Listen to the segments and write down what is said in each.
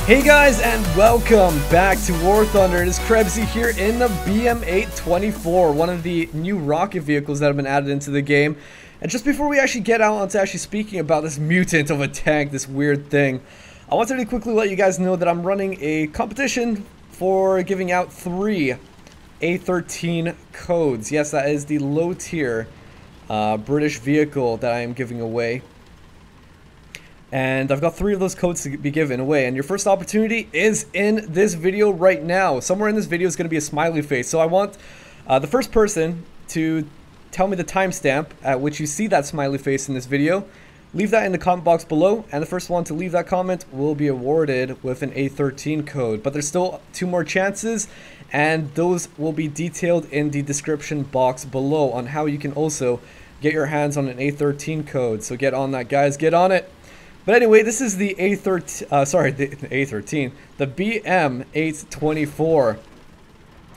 Hey guys, and welcome back to War Thunder. It is Krebsy here in the BM-8-24, one of the new rocket vehicles that have been added into the game. And just before we actually get out onto actually speaking about this mutant of a tank, this weird thing, I wanted to quickly let you guys know that I'm running a competition for giving out 3 A13 codes. Yes, that is the low tier British vehicle that I am giving away. And I've got 3 of those codes to be given away, and your first opportunity is in this video right now. Somewhere in this video is going to be a smiley face, so I want the first person to tell me the timestamp at which you see that smiley face in this video. Leave that in the comment box below, and the first one to leave that comment will be awarded with an A13 code. But there's still 2 more chances, and those will be detailed in the description box below on how you can also get your hands on an A13 code. So get on that, guys, get on it. But anyway, this is the A13, the BM-8-24.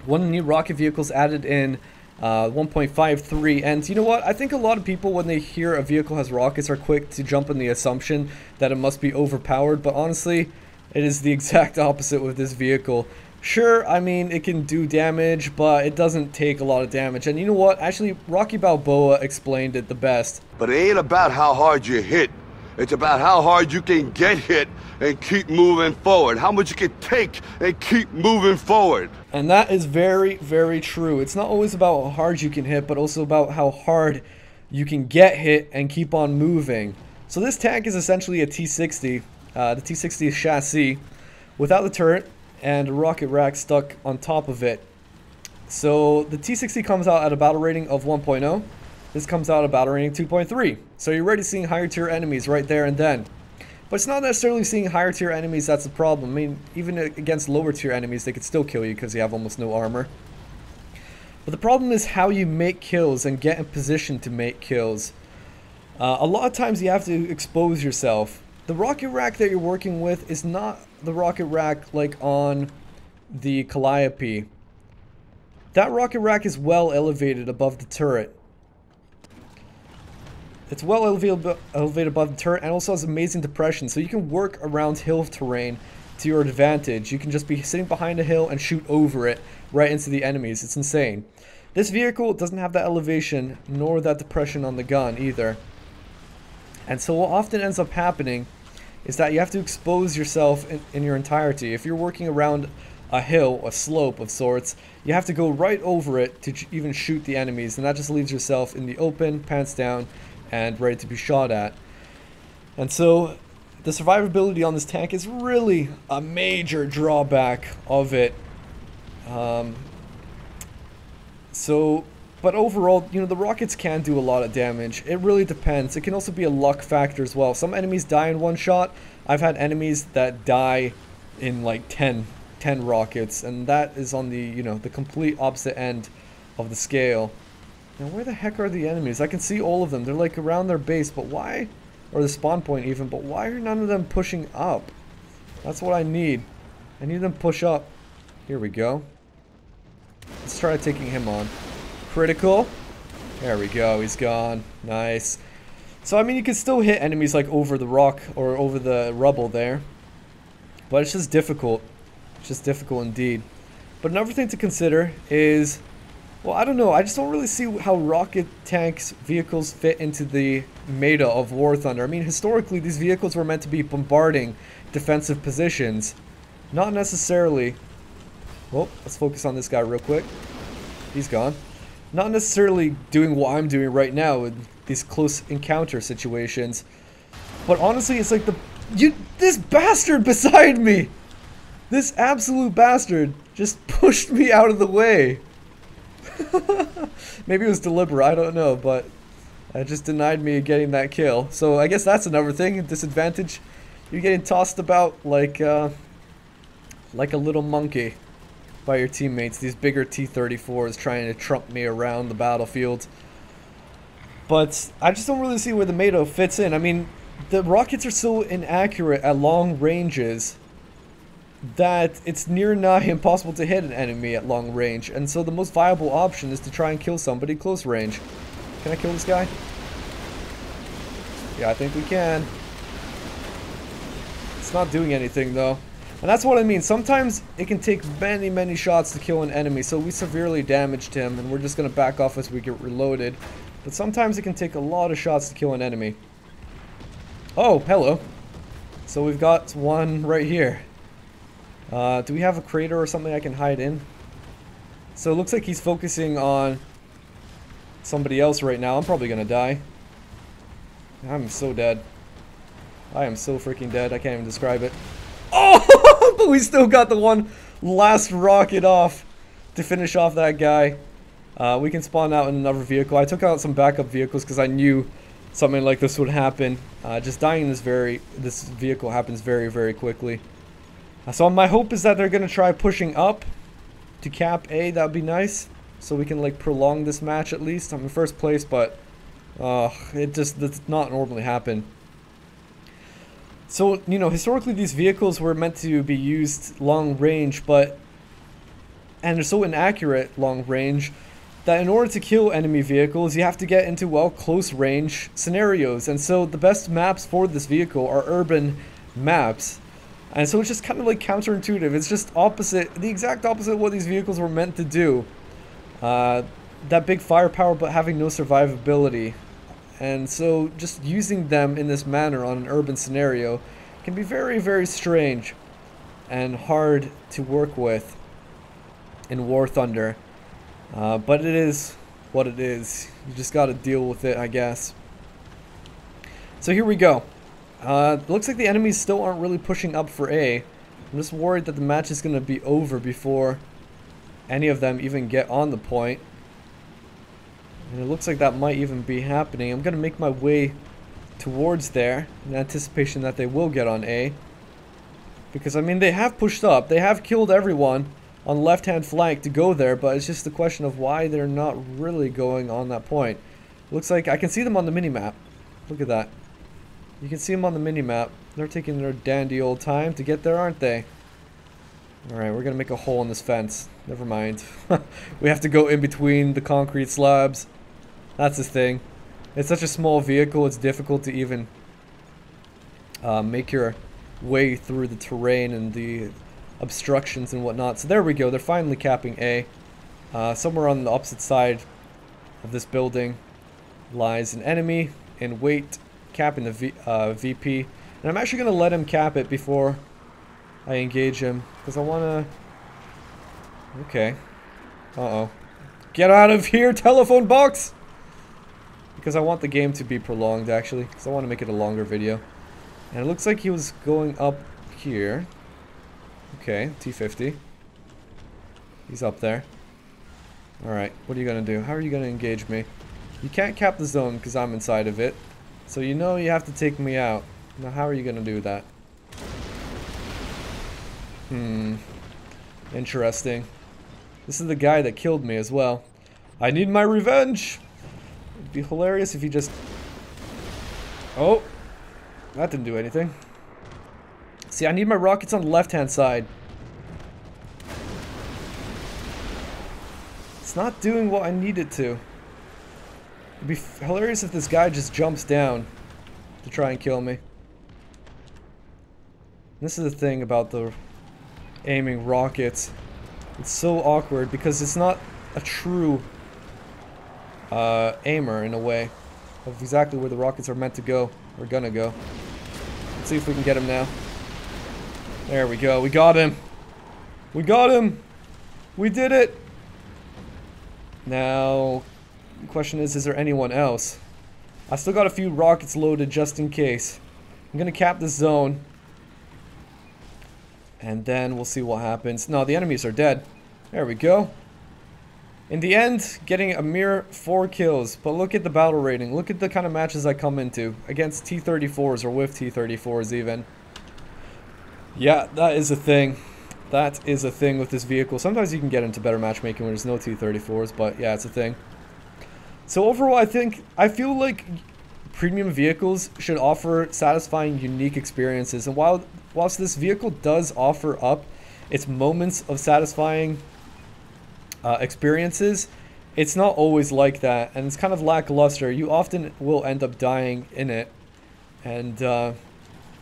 One of the new rocket vehicles added in 1.53. And you know what? I think a lot of people, when they hear a vehicle has rockets, are quick to jump on the assumption that it must be overpowered. But honestly, it is the exact opposite with this vehicle. Sure, I mean, it can do damage, but it doesn't take a lot of damage. And you know what? Actually, Rocky Balboa explained it the best. But it ain't about how hard you hit. It's about how hard you can get hit and keep moving forward. How much you can take and keep moving forward. And that is very, very true. It's not always about how hard you can hit, but also about how hard you can get hit and keep on moving. So this tank is essentially a T-60, the T-60 chassis, without the turret and a rocket rack stuck on top of it. So the T-60 comes out at a battle rating of 1.0. This comes out at a battle rating 2.3. So you're already seeing higher tier enemies right there and then. But it's not necessarily seeing higher tier enemies that's the problem. I mean, even against lower tier enemies, they could still kill you because you have almost no armor. But the problem is how you make kills and get in position to make kills. A lot of times you have to expose yourself. The rocket rack that you're working with is not the rocket rack like on the Calliope. That rocket rack is well elevated above the turret. It's well elevated above the turret and also has amazing depression, so you can work around hill terrain to your advantage. You can just be sitting behind a hill and shoot over it right into the enemies. It's insane. This vehicle doesn't have that elevation nor that depression on the gun either. And so what often ends up happening is that you have to expose yourself in your entirety. If you're working around a hill, a slope of sorts, you have to go right over it to even shoot the enemies, and that just leaves yourself in the open, pants down, and ready to be shot at. And so the survivability on this tank is really a major drawback of it. But overall, you know, the rockets can do a lot of damage. It really depends. It can also be a luck factor as well. Some enemies die in one shot. I've had enemies that die in like 10 rockets, and that is on the, you know, the complete opposite end of the scale. Now, where the heck are the enemies? I can see all of them. They're like around their base, but why? Or the spawn point even, but why are none of them pushing up? That's what I need. I need them to push up. Here we go. Let's try taking him on. Critical. There we go. He's gone. Nice. So, I mean, you can still hit enemies like over the rock or over the rubble there. But it's just difficult. It's just difficult indeed. But another thing to consider is, well, I don't know. I just don't really see how rocket tanks vehicles fit into the meta of War Thunder. I mean, historically, these vehicles were meant to be bombarding defensive positions. Not necessarily... Well, let's focus on this guy real quick. He's gone. Not necessarily doing what I'm doing right now in these close encounter situations. But honestly, it's like this bastard beside me! This absolute bastard just pushed me out of the way. Maybe it was deliberate, I don't know, but it just denied me getting that kill. So I guess that's another thing, a disadvantage. You're getting tossed about like a little monkey by your teammates. These bigger T-34s trying to trump me around the battlefield. But I just don't really see where the meta fits in. I mean, the rockets are so inaccurate at long ranges that it's near nigh impossible to hit an enemy at long range, and so the most viable option is to try and kill somebody close range. Can I kill this guy? Yeah, I think we can. It's not doing anything though. And that's what I mean. Sometimes it can take many, many shots to kill an enemy, so we severely damaged him, and we're just going to back off as we get reloaded. But sometimes it can take a lot of shots to kill an enemy. Oh, hello. So we've got one right here. Do we have a crater or something I can hide in? So it looks like he's focusing on somebody else right now. I'm probably going to die. I'm so dead. I am so freaking dead. I can't even describe it. Oh, but we still got the one last rocket off to finish off that guy. We can spawn out in another vehicle. I took out some backup vehicles because I knew something like this would happen. Just dying in this vehicle happens very, very quickly. So my hope is that they're going to try pushing up to cap A. That would be nice. So we can like prolong this match at least. I'm in first place, but it just does not normally happen. So, you know, historically these vehicles were meant to be used long range, and they're so inaccurate long range that in order to kill enemy vehicles, you have to get into, well, close range scenarios. And so the best maps for this vehicle are urban maps. And so it's just kind of like counterintuitive. It's just opposite, the exact opposite of what these vehicles were meant to do. That big firepower, but having no survivability. And so just using them in this manner on an urban scenario can be very, very strange and hard to work with in War Thunder. But it is what it is. You just gotta deal with it, I guess. So here we go. Looks like the enemies still aren't really pushing up for A. I'm just worried that the match is gonna be over before any of them even get on the point. And it looks like that might even be happening. I'm going to make my way towards there in anticipation that they will get on A. Because, I mean, they have pushed up. They have killed everyone on the left-hand flank to go there, but it's just a question of why they're not really going on that point. Looks like I can see them on the mini-map. Look at that. You can see them on the mini-map. They're taking their dandy old time to get there, aren't they? Alright, we're going to make a hole in this fence. Never mind. We have to go in between the concrete slabs. That's the thing. It's such a small vehicle, it's difficult to even make your way through the terrain and the obstructions and whatnot. So there we go, they're finally capping A. Somewhere on the opposite side of this building lies an enemy in wait, capping the VP. And I'm actually going to let him cap it before I engage him, because I want to... Okay. Uh-oh. Get out of here, telephone box! Because I want the game to be prolonged, actually. Because I want to make it a longer video. And it looks like he was going up here. Okay, T-50. He's up there. Alright, what are you going to do? How are you going to engage me? You can't cap the zone because I'm inside of it. So you know you have to take me out. Now how are you going to do that? Interesting. This is the guy that killed me as well. I need my revenge! It'd be hilarious if he just... Oh! That didn't do anything. See, I need my rockets on the left-hand side. It's not doing what I need it to. It'd be hilarious if this guy just jumps down to try and kill me. This is the thing about the aiming rockets. It's so awkward because it's not a true aimer in a way of exactly where the rockets are meant to go. We're gonna go. Let's see if we can get him now. There we go. We got him. We got him. We did it. Now, the question is there anyone else? I still got a few rockets loaded just in case. I'm gonna cap this zone. And then we'll see what happens. No, the enemies are dead. There we go. In the end, getting a mere 4 kills. But look at the battle rating. Look at the kind of matches I come into. Against T-34s or with T-34s even. Yeah, that is a thing. That is a thing with this vehicle. Sometimes you can get into better matchmaking when there's no T-34s. But yeah, it's a thing. So overall, I feel like premium vehicles should offer satisfying, unique experiences. And whilst this vehicle does offer up its moments of satisfying experiences, it's not always like that, and it's kind of lackluster. You often will end up dying in it, and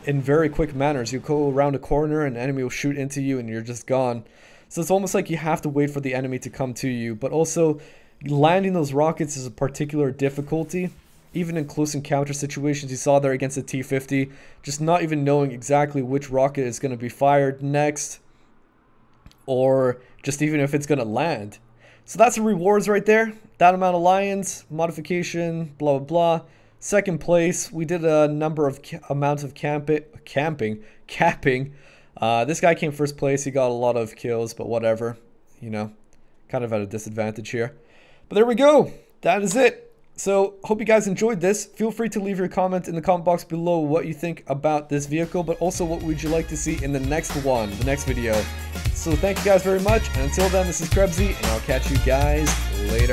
in very quick manners. You go around a corner, an enemy will shoot into you, and you're just gone. So it's almost like you have to wait for the enemy to come to you. But also, landing those rockets is a particular difficulty. Even in close encounter situations, you saw there against the T-50, just not even knowing exactly which rocket is going to be fired next, or just even if it's going to land. So that's the rewards right there. That amount of lions, modification, blah, blah, blah. Second place, we did a number of amounts of capping. This guy came first place. He got a lot of kills, but whatever. You know, kind of at a disadvantage here. But there we go. That is it. So, hope you guys enjoyed this. Feel free to leave your comment in the comment box below what you think about this vehicle, but also what would you like to see in the next one, the next video. So, thank you guys very much, and until then, this is Krebsy, and I'll catch you guys later.